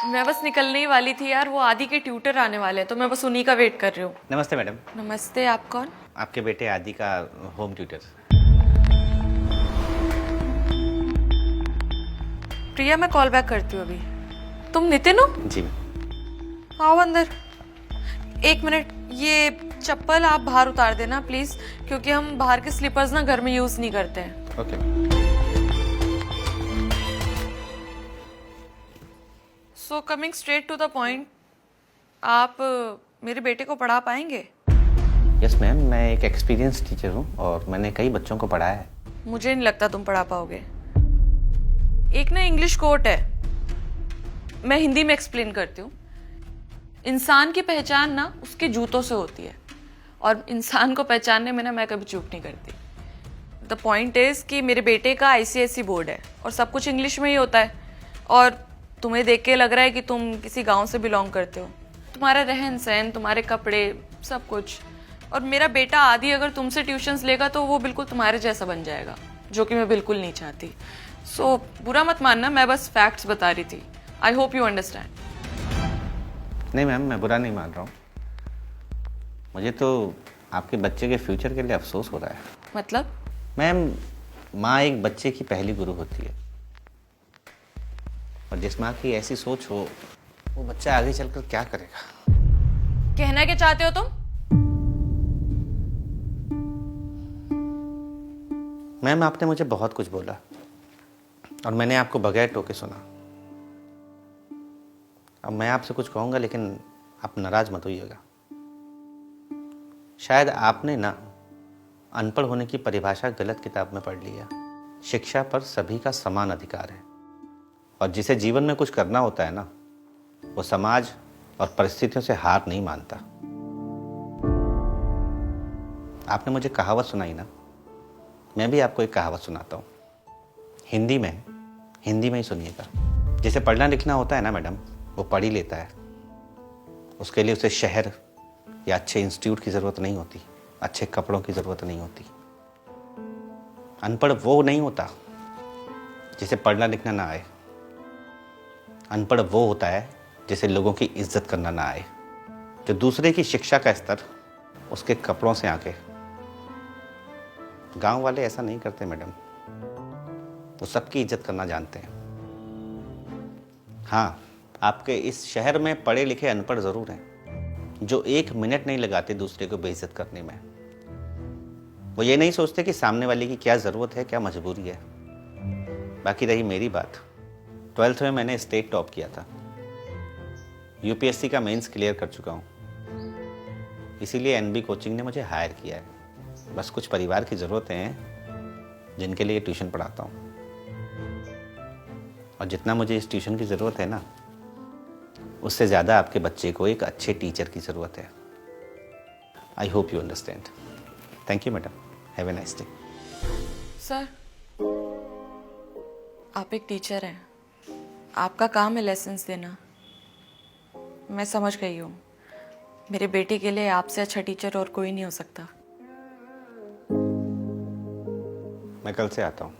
मैं बस निकलने ही वाली थी यार, वो आदि के ट्यूटर आने वाले हैं तो मैं बस उन्हीं का वेट कर रही हूँ। नमस्ते मैडम। नमस्ते, आप कौन? आपके बेटे आदि का होम ट्यूटर। प्रिया, मैं कॉल बैक करती हूँ अभी। तुम नितिन हो? जी। आओ अंदर। एक मिनट, ये चप्पल आप बाहर उतार देना प्लीज, क्योंकि हम बाहर के स्लीपर्स ना घर में यूज नहीं करते हैं। Okay. So coming straight to the point, आप मेरे बेटे को पढ़ा पाएंगे? यस मैम, मैं एक एक्सपीरियंस टीचर हूँ और मैंने कई बच्चों को पढ़ाया है। मुझे नहीं लगता तुम पढ़ा पाओगे। एक ना इंग्लिश कोट है, मैं हिंदी में एक्सप्लेन करती हूँ। इंसान की पहचान ना उसके जूतों से होती है, और इंसान को पहचानने में ना मैं कभी चूक नहीं करती। द पॉइंट इज कि मेरे बेटे का आईसीएसई बोर्ड है और सब कुछ इंग्लिश में ही होता है, और तुम्हें देख के लग रहा है कि तुम किसी गांव से बिलोंग करते हो। तुम्हारा रहन सहन, तुम्हारे कपड़े, सब कुछ। और मेरा बेटा आदि अगर तुमसे ट्यूशन्स लेगा तो वो बिल्कुल तुम्हारे जैसा बन जाएगा, जो कि मैं बिल्कुल नहीं चाहती। सो बुरा मत मानना, मैं बस फैक्ट्स बता रही थी। I hope you understand. नहीं मैम, मैं बुरा नहीं मान रहा हूँ। मुझे तो आपके बच्चे के फ्यूचर के लिए अफसोस हो रहा है। मतलब? मैम, माँ एक बच्चे की पहली गुरु होती है, और जिस माँ की ऐसी सोच हो वो बच्चा आगे चलकर क्या करेगा। कहना क्या चाहते हो तुम? मैम, आपने मुझे बहुत कुछ बोला और मैंने आपको बगैर टोके सुना। अब मैं आपसे कुछ कहूँगा लेकिन आप नाराज मत होइएगा। शायद आपने ना अनपढ़ होने की परिभाषा गलत किताब में पढ़ लिया। शिक्षा पर सभी का समान अधिकार है, और जिसे जीवन में कुछ करना होता है ना, वो समाज और परिस्थितियों से हार नहीं मानता। आपने मुझे कहावत सुनाई ना, मैं भी आपको एक कहावत सुनाता हूँ। हिंदी में ही सुनिएगा। जिसे पढ़ना लिखना होता है ना मैडम, वो पढ़ ही लेता है। उसके लिए उसे शहर या अच्छे इंस्टीट्यूट की ज़रूरत नहीं होती, अच्छे कपड़ों की ज़रूरत नहीं होती। अनपढ़ वो नहीं होता जिसे पढ़ना लिखना ना आए। अनपढ़ वो होता है जिसे लोगों की इज्जत करना ना आए, जो दूसरे की शिक्षा का स्तर उसके कपड़ों से आके। गांव वाले ऐसा नहीं करते मैडम, वो सबकी इज्जत करना जानते हैं। हाँ, आपके इस शहर में पढ़े लिखे अनपढ़ ज़रूर हैं, जो एक मिनट नहीं लगाते दूसरे को बेइज्जत करने में। वो ये नहीं सोचते कि सामने वाले की क्या ज़रूरत है, क्या मजबूरी है। बाकी रही मेरी बात, 12th में मैंने स्टेट टॉप किया था, यूपीएससी का मेंस क्लियर कर चुका हूँ, इसीलिए एनबी कोचिंग ने मुझे हायर किया है। बस कुछ परिवार की ज़रूरतें हैं जिनके लिए ट्यूशन पढ़ाता हूँ, और जितना मुझे इस ट्यूशन की ज़रूरत है ना, उससे ज़्यादा आपके बच्चे को एक अच्छे टीचर की ज़रूरत है। I hope you understand. Thank you madam, have a nice day. Sir, आप एक टीचर हैं, आपका काम है लेसन्स देना। मैं समझ गई हूँ, मेरे बेटे के लिए आपसे अच्छा टीचर और कोई नहीं हो सकता। मैं कल से आता हूँ।